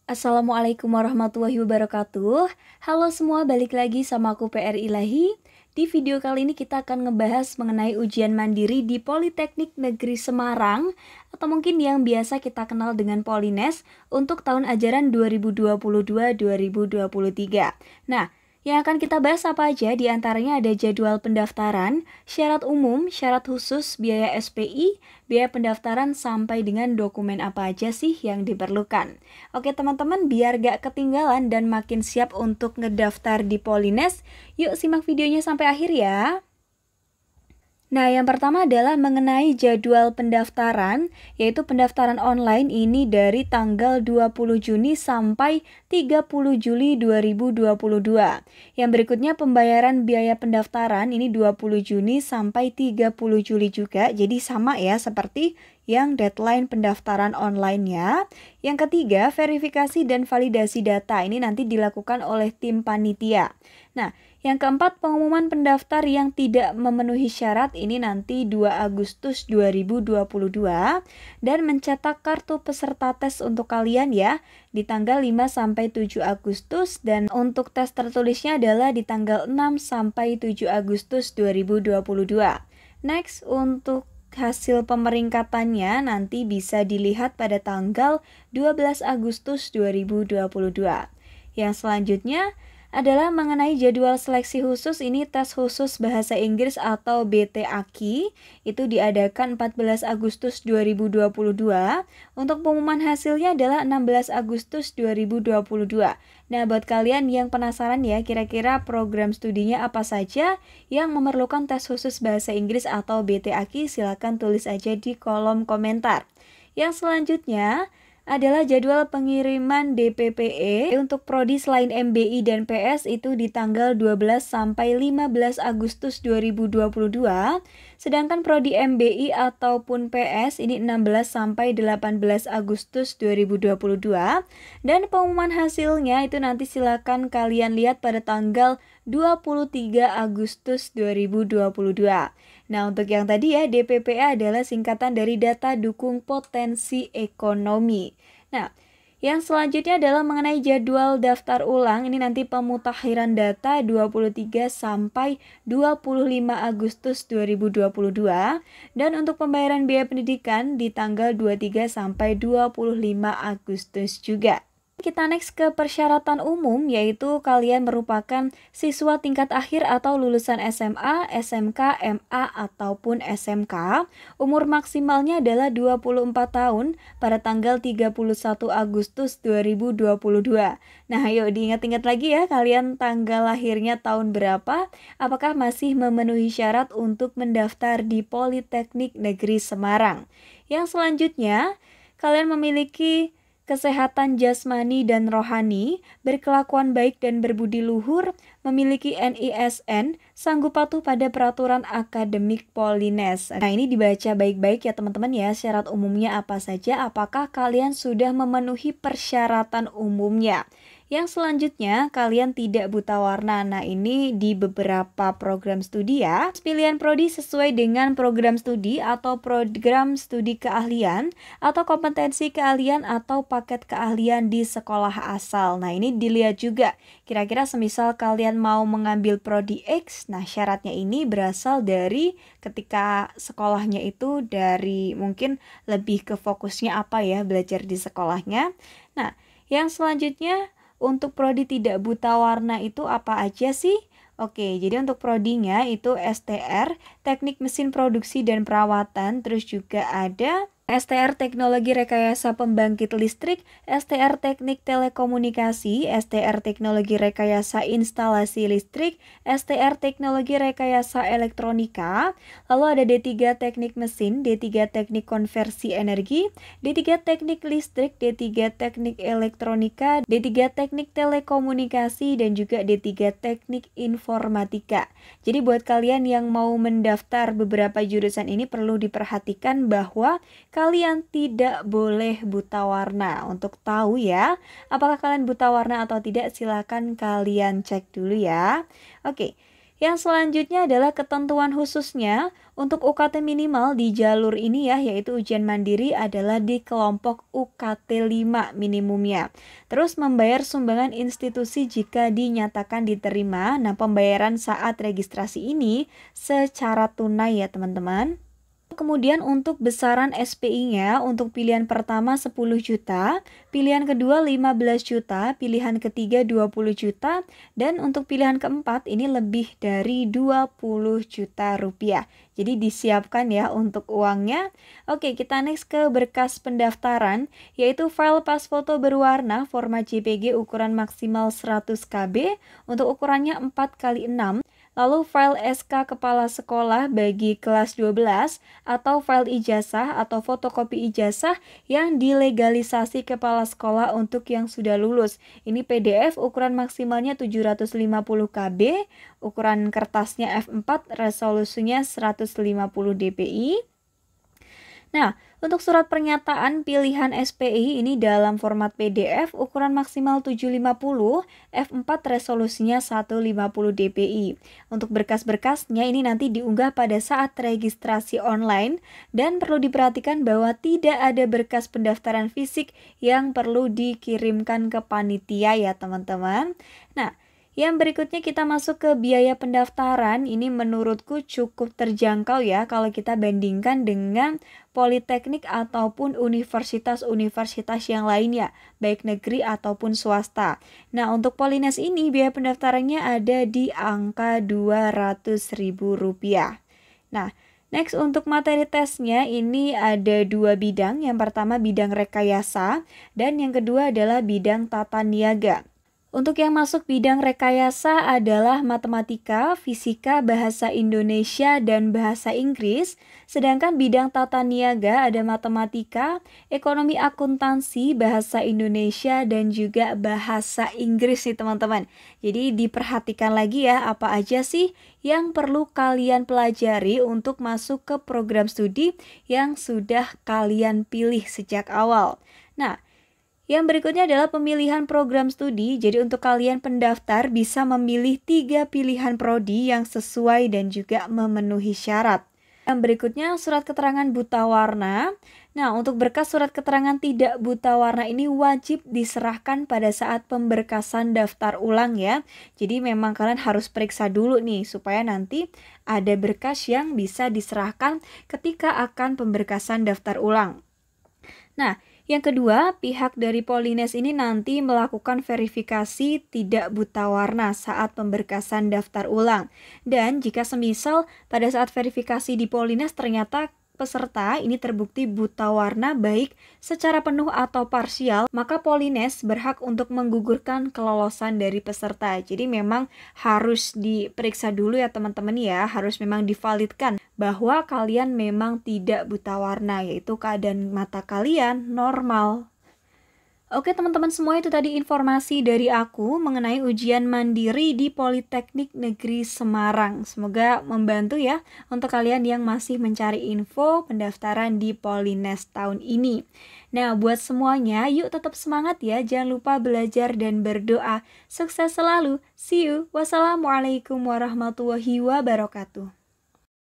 Assalamualaikum warahmatullahi wabarakatuh. Halo semua, balik lagi sama aku PR Ilahi. Di video kali ini kita akan ngebahas mengenai ujian mandiri di Politeknik Negeri Semarang, atau mungkin yang biasa kita kenal dengan Polines, untuk tahun ajaran 2022-2023. Nah, yang akan kita bahas apa aja? Di antaranya ada jadwal pendaftaran, syarat umum, syarat khusus, biaya SPI, biaya pendaftaran, sampai dengan dokumen apa aja sih yang diperlukan. Oke teman-teman, biar gak ketinggalan dan makin siap untuk ngedaftar di Polines, yuk simak videonya sampai akhir ya. Nah, yang pertama adalah mengenai jadwal pendaftaran, yaitu pendaftaran online ini dari tanggal 20 Juni sampai 30 Juli 2022. Yang berikutnya pembayaran biaya pendaftaran ini 20 Juni sampai 30 Juli juga, jadi sama ya seperti yang deadline pendaftaran online-nya. Yang ketiga, verifikasi dan validasi data ini nanti dilakukan oleh tim panitia. Nah, yang keempat, pengumuman pendaftar yang tidak memenuhi syarat ini nanti 2 Agustus 2022 dan mencetak kartu peserta tes untuk kalian ya di tanggal 5 sampai 7 Agustus dan untuk tes tertulisnya adalah di tanggal 6 sampai 7 Agustus 2022. Next, untuk hasil pemeringkatannya nanti bisa dilihat pada tanggal 12 Agustus 2022. Yang selanjutnya adalah mengenai jadwal seleksi khusus. Ini tes khusus bahasa Inggris atau BTAKI itu diadakan 14 Agustus 2022. Untuk pengumuman hasilnya adalah 16 Agustus 2022. Nah, buat kalian yang penasaran ya, kira-kira program studinya apa saja yang memerlukan tes khusus bahasa Inggris atau BTAKI, silakan tulis aja di kolom komentar. Yang selanjutnya adalah jadwal pengiriman DPPE untuk prodi selain MBI dan PS itu di tanggal 12 sampai 15 Agustus 2022. Sedangkan prodi MBI ataupun PS ini 16 sampai 18 Agustus 2022. Dan pengumuman hasilnya itu nanti silakan kalian lihat pada tanggal 23 Agustus 2022. Nah, untuk yang tadi ya, DPPE adalah singkatan dari Data Dukung Potensi Ekonomi. Nah, yang selanjutnya adalah mengenai jadwal daftar ulang. Ini nanti pemutakhiran data 23 sampai 25 Agustus 2022. Dan untuk pembayaran biaya pendidikan di tanggal 23 sampai 25 Agustus juga. Kita next ke persyaratan umum, yaitu kalian merupakan siswa tingkat akhir atau lulusan SMA, SMK, MA, ataupun SMK. Umur maksimalnya adalah 24 tahun pada tanggal 31 Agustus 2022. Nah, ayo diingat-ingat lagi ya, kalian tanggal lahirnya tahun berapa? Apakah masih memenuhi syarat untuk mendaftar di Politeknik Negeri Semarang? Yang selanjutnya, kalian memiliki kesehatan jasmani dan rohani, berkelakuan baik dan berbudi luhur, memiliki NISN, sanggup patuh pada peraturan akademik Polines. Nah, ini dibaca baik-baik ya teman-teman ya, syarat umumnya apa saja, apakah kalian sudah memenuhi persyaratan umumnya. Yang selanjutnya, kalian tidak buta warna. Nah, ini di beberapa program studi ya. Pilihan prodi sesuai dengan program studi atau program studi keahlian atau kompetensi keahlian atau paket keahlian di sekolah asal. Nah, ini dilihat juga. Kira-kira semisal kalian mau mengambil prodi X, nah syaratnya ini berasal dari ketika sekolahnya itu dari mungkin lebih ke fokusnya apa ya, belajar di sekolahnya. Nah, yang selanjutnya untuk prodi tidak buta warna itu apa aja sih? Oke, jadi untuk prodinya itu STR, Teknik Mesin Produksi dan Perawatan, terus juga ada STR Teknologi Rekayasa Pembangkit Listrik, STR Teknik Telekomunikasi, STR Teknologi Rekayasa Instalasi Listrik, STR Teknologi Rekayasa Elektronika, lalu ada D3 Teknik Mesin, D3 Teknik Konversi Energi, D3 Teknik Listrik, D3 Teknik Elektronika, D3 Teknik Telekomunikasi, dan juga D3 Teknik Informatika. Jadi buat kalian yang mau mendaftar beberapa jurusan ini perlu diperhatikan bahwa kalian tidak boleh buta warna. Untuk tahu ya, apakah kalian buta warna atau tidak, silakan kalian cek dulu ya. Oke, Yang selanjutnya adalah ketentuan khususnya untuk UKT minimal di jalur ini ya, yaitu ujian mandiri adalah di kelompok UKT 5 minimumnya. Terus membayar sumbangan institusi jika dinyatakan diterima. Nah, pembayaran saat registrasi ini secara tunai ya teman-teman. Kemudian untuk besaran SPI-nya, untuk pilihan pertama 10 juta, pilihan kedua 15 juta, pilihan ketiga 20 juta, dan untuk pilihan keempat ini lebih dari 20 juta rupiah. Jadi disiapkan ya untuk uangnya. Oke, kita next ke berkas pendaftaran, yaitu file pas foto berwarna format JPG ukuran maksimal 100 KB, untuk ukurannya 4x6. Lalu file SK Kepala Sekolah bagi kelas 12 atau file ijazah atau fotokopi ijazah yang dilegalisasi Kepala Sekolah untuk yang sudah lulus. Ini PDF ukuran maksimalnya 750 KB, ukuran kertasnya F4, resolusinya 150 dpi. Nah, untuk surat pernyataan pilihan SPI ini dalam format PDF ukuran maksimal 750, F4 resolusinya 150 dpi. Untuk berkas-berkasnya ini nanti diunggah pada saat registrasi online dan perlu diperhatikan bahwa tidak ada berkas pendaftaran fisik yang perlu dikirimkan ke panitia ya teman-teman. Nah, yang berikutnya kita masuk ke biaya pendaftaran. Ini menurutku cukup terjangkau ya kalau kita bandingkan dengan politeknik ataupun universitas-universitas yang lainnya, baik negeri ataupun swasta. Nah, untuk Polines ini biaya pendaftarannya ada di angka Rp200.000. Nah, next untuk materi tesnya ini ada 2 bidang. Yang pertama bidang rekayasa dan yang kedua adalah bidang tata niaga. Untuk yang masuk bidang rekayasa adalah matematika, fisika, bahasa Indonesia, dan bahasa Inggris. Sedangkan bidang tata niaga ada matematika, ekonomi akuntansi, bahasa Indonesia, dan juga bahasa Inggris nih teman-teman. Jadi diperhatikan lagi ya apa aja sih yang perlu kalian pelajari untuk masuk ke program studi yang sudah kalian pilih sejak awal. Nah, yang berikutnya adalah pemilihan program studi. Jadi untuk kalian pendaftar bisa memilih 3 pilihan prodi yang sesuai dan juga memenuhi syarat. Yang berikutnya surat keterangan buta warna. Nah, untuk berkas surat keterangan tidak buta warna ini wajib diserahkan pada saat pemberkasan daftar ulang ya. Jadi memang kalian harus periksa dulu nih supaya nanti ada berkas yang bisa diserahkan ketika akan pemberkasan daftar ulang. Nah, yang kedua, pihak dari Polines ini nanti melakukan verifikasi tidak buta warna saat pemberkasan daftar ulang. Dan jika semisal pada saat verifikasi di Polines ternyata peserta ini terbukti buta warna baik secara penuh atau parsial, maka Polines berhak untuk menggugurkan kelolosan dari peserta. Jadi memang harus diperiksa dulu ya teman-teman ya, harus memang divalidkan bahwa kalian memang tidak buta warna, yaitu keadaan mata kalian normal. Oke teman-teman semua, itu tadi informasi dari aku mengenai ujian mandiri di Politeknik Negeri Semarang. Semoga membantu ya untuk kalian yang masih mencari info pendaftaran di Polines tahun ini. Nah, buat semuanya, yuk tetap semangat ya. Jangan lupa belajar dan berdoa. Sukses selalu. See you. Wassalamualaikum warahmatullahi wabarakatuh.